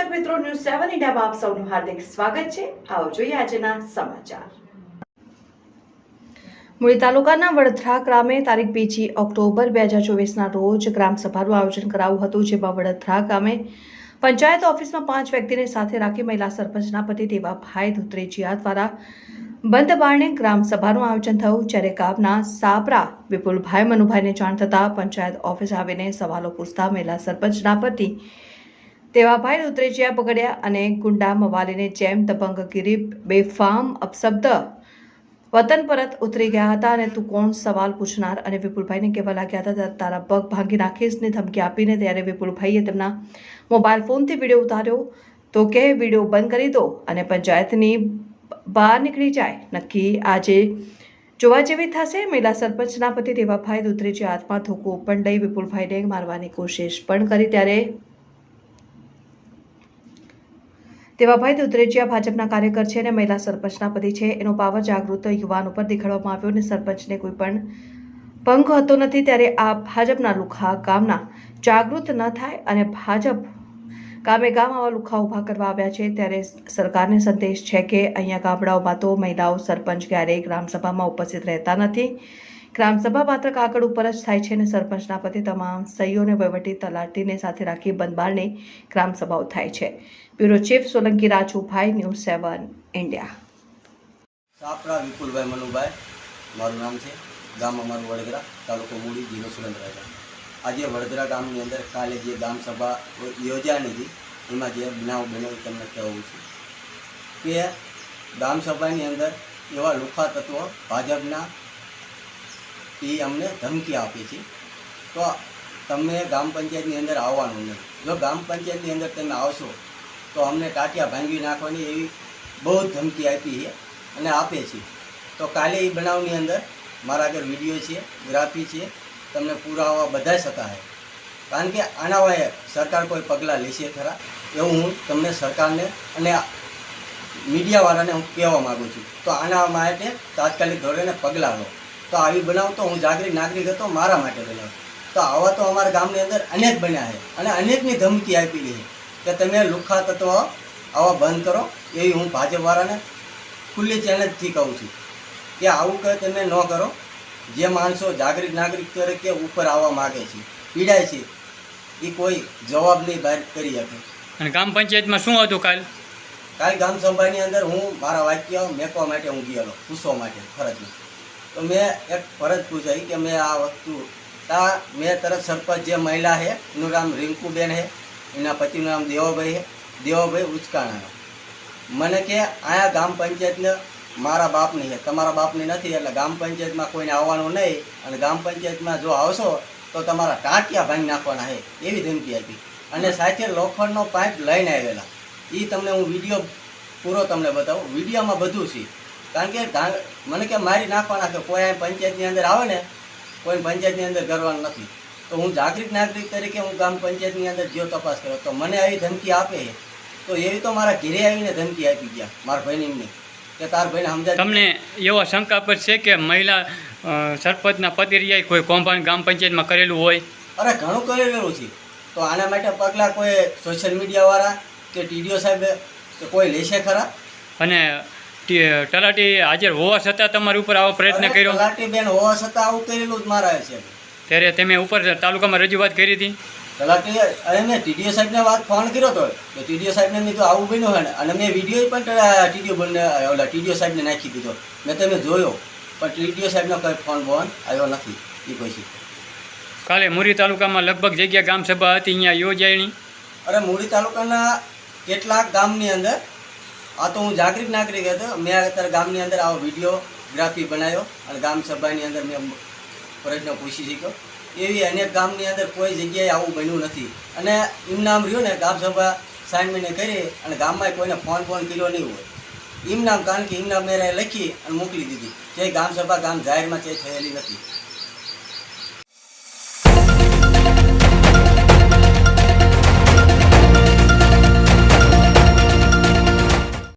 દર્શક મિત્રો, ન્યૂઝ 7 ઇન્ડિયામાં આપ સૌનું હાર્દિક સ્વાગત છે। આવો જોઈએ આજના સમાચાર। મૂળી તાલુકાના વડધરા ગામે તારીખ 2 ઓક્ટોબર 2024ના રોજ ગ્રામ સભાનું આયોજન કરાયું હતું, જેમાં વડધરા ગામે પંચાયત ઓફિસમાં 5 વ્યક્તિને સાથે રાખી મહિલા સરપંચના પતિ દેવાભાઈ ધુત્રેજીયા દ્વારા બંધ બારણે ગ્રામ સભાનું આયોજન થયું, જ્યારે ગામના સાબરા વિપુલભાઈ મનુભાઈને જાણ થતાં પંચાયત ઓફિસ આવીને સવાલો પૂછતા મહિલા સરપંચના પતિ દેવાભાઈ ધુત્રેજીયા પકડ્યા અને ગુંડા મવાલીને જેમ દબંગગીરી બેફામ અપશબ્દ વતન પરત ઉતરી ગયા હતા અને તું કોણ સવાલ પૂછનાર અને વિપુલભાઈને કહેવા લાગ્યા હતા તારા પગ ભાંગી નાખીશની ધમકી આપીને ત્યારે વિપુલભાઈએ તેમના મોબાઈલ ફોનથી વિડીયો ઉતાર્યો તો કે વિડીયો બંધ કરી દો અને પંચાયતની બહાર નીકળી જાય, નક્કી આજે જોવા જેવી થશે। મહિલા સરપંચના પતિ દેવાભાઈ ધુત્રેજીયા હાથમાં ધોકો પણ લઈ વિપુલભાઈને મારવાની કોશિશ પણ કરી, ત્યારે દેવાભાઈ ધુત્રેજીયા ભાજપના કાર્યકર છે અને મહિલા સરપંચના પતિ છે, એનો પાવર જાગૃત યુવાન ઉપર દેખાડવામાં આવ્યો અને સરપંચને કોઈ પણ ભંગ હતો નથી, ત્યારે આ ભાજપના લુખા ગામના જાગૃત ન થાય અને ભાજપ ગામે ગામ આવા લુખા ઊભા કરવા આવ્યા છે। ત્યારે સરકારને સંદેશ છે કે અહીંયા ગામડાઓમાં તો મહિલાઓ સરપંચ ક્યારેય ગ્રામસભામાં ઉપસ્થિત રહેતા નથી, ગ્રામસભા માત્ર કાગળ ઉપર જ થાય છે અને સરપંચના પતિ તમામ સહીઓને વહીવટી તલાટીને સાથે રાખી બંધબારને ગ્રામસભાઓ થાય છે। Bureau chief Solanki Rajubhai, news 7 India. Sapra Vipulbhai Manubhai મારું નામ છે, ગામ અમારું વડોદરા, તાલુકો મૂળી, જિલ્લો સુરેન્દ્રનગર। આજે વડોદરા ગામની અંદર કાલે જે ગામ સભા યોજાની હતી એમાં જે બનાવ બન્યો તમને કહેવું છું કે ગામ સભાની અંદર એવા લુખા તત્વો ભાજપના એ અમને ધમકી આપી છે, તો તમે ગામ પંચાયતની અંદર આવવાનું નહીં। જો ગામ પંચાયતની અંદર તમે આવશો તો અમને ટાટિયા ભાંગી નાખવાની એવી બહુ ધમકી આપી છે અને આપે છે। તો કાલે એ બનાવની અંદર મારા આગળ વિડીયો છે, ગ્રાફી છે, તમને પુરાવા બધા શકતા છે, કારણ કે આના વાય સરકાર કોઈ પગલાં લેશે ખરા એવું હું તમને સરકારને અને મીડિયાવાળાને હું કહેવા માગું છું। તો આના માટે તાત્કાલિક ધોરણે પગલાં લો। તો આવી બનાવ તો હું જાગૃત નાગરિક હતો મારા માટે બનાવ, તો આવા તો અમારા ગામની અંદર અનેક બન્યા છે અને અનેકની ધમકી આપેલી છે કે તમે લુખા તત્વો આવા બંધ કરો, એવી હું ભાજપવાળાને ખુલ્લી ચેલેન્જથી કહું છું કે આવું કંઈ તમે ન કરો। જે માણસો જાગૃત નાગરિક તરીકે ઉપર આવવા માગે છે, પીડાય છે, એ કોઈ જવાબ નહીં બહાર કરી શકે। અને ગ્રામ પંચાયતમાં શું હતું કાલ ગામ સભાની અંદર હું મારા વાક્ય મેકવા માટે હું ગયેલો, પૂછવા માટે ફરજ। તો મેં એક ફરજ પૂછાઈ કે મેં આ વસ્તુ મેં તરત સરપંચ જે મહિલા છે એનું નામ રિંકુબેન છે, એના પતિનું નામ દેવાભાઈ છે, દેવાભાઈ ઉચકાણાનો। મને કે અહીંયા ગામ પંચાયતને મારા બાપની છે, તમારા બાપની નથી, એટલે ગામ પંચાયતમાં કોઈને આવવાનું નહીં અને ગામ પંચાયતમાં જો આવશો તો તમારા ટાંટિયા ભાંગી નાખવાના છે એવી ધમકી આપી અને સાથે લોખંડનો પાઇપ લઈને આવેલા। એ તમને હું વિડીયો પૂરો તમને બતાવું, વિડીયોમાં બધું છે, કારણ કે મને કે મારી નાખવાના કે કોઈ અહીં પંચાયતની અંદર આવે ને કોઈ પંચાયતની અંદર કરવાનું નથી। તો હું જાગૃત નાગરિક તરીકે હું ગામ પંચાયતની અંદર જો તપાસ કર્યો તો મને આવી ધમકી આપે તો એવી તો મારા ઘરે આવીને ધમકી આપી ગયા મારા ભાઈને એમને કે તાર ભાઈને સમજાય। તમને એવા શંકા પર છે કે મહિલા સરપંચના પતિ રહ્યા કોઈ કૌભાંડ ગામ પંચાયતમાં કરેલું હોય? અરે ઘણું કરેલું છે, તો આના માટે પગલાં કોઈ સોશિયલ મીડિયાવાળા કે ટીડીઓ સાહેબ કે કોઈ લેશે ખરા? અને તલાટી હાજર હોવા છતાં તમારી ઉપર આવો પ્રયત્ન કર્યો? તલાટી બેન હોવા છતાં આવું કરેલું જ મારા છે। ત્યારે તમે ઉપર તાલુકામાં રજૂઆત કરી હતી? તલાટી અરે મેં ટીડીઓ સાહેબને વાત ફોન કર્યો હતો કે ટીડીઓ સાહેબને મેં તો આવું બન્યું હોય ને, અને મેં વિડીયો પણ ટીડીઓ સાહેબને નાખી દીધો, મેં તમે જોયો, પણ ટીડીઓ સાહેબનો કંઈ ફોન આવ્યો નથી એ પછી। કાલે મૂળી તાલુકામાં લગભગ જગ્યા ગામ સભા હતી, અહીંયા યોજાયણી? અરે મૂળી તાલુકાના કેટલાક ગામની અંદર આ તો હું જાગૃત નાગરિક હતો, મેં અત્યારે ગામની અંદર આવો વિડીયોગ્રાફી બનાવ્યો અને ગામ સભાની અંદર મેં પ્રશ્ન પૂછી શક્યો। એવી અનેક ગામની અંદર કોઈ જગ્યાએ આવું બન્યું નથી અને ઇમનામ રહ્યું ને ગામ સભા સાઈનમેને કરી અને ગામમાં કોઈને ફોન કર્યો નહીં હોય ઇમનામ, કારણ કે ઇમનામ મેં લખી અને મોકલી દીધી, જે ગામ સભા ગામ જાહેરમાં થયેલી નથી।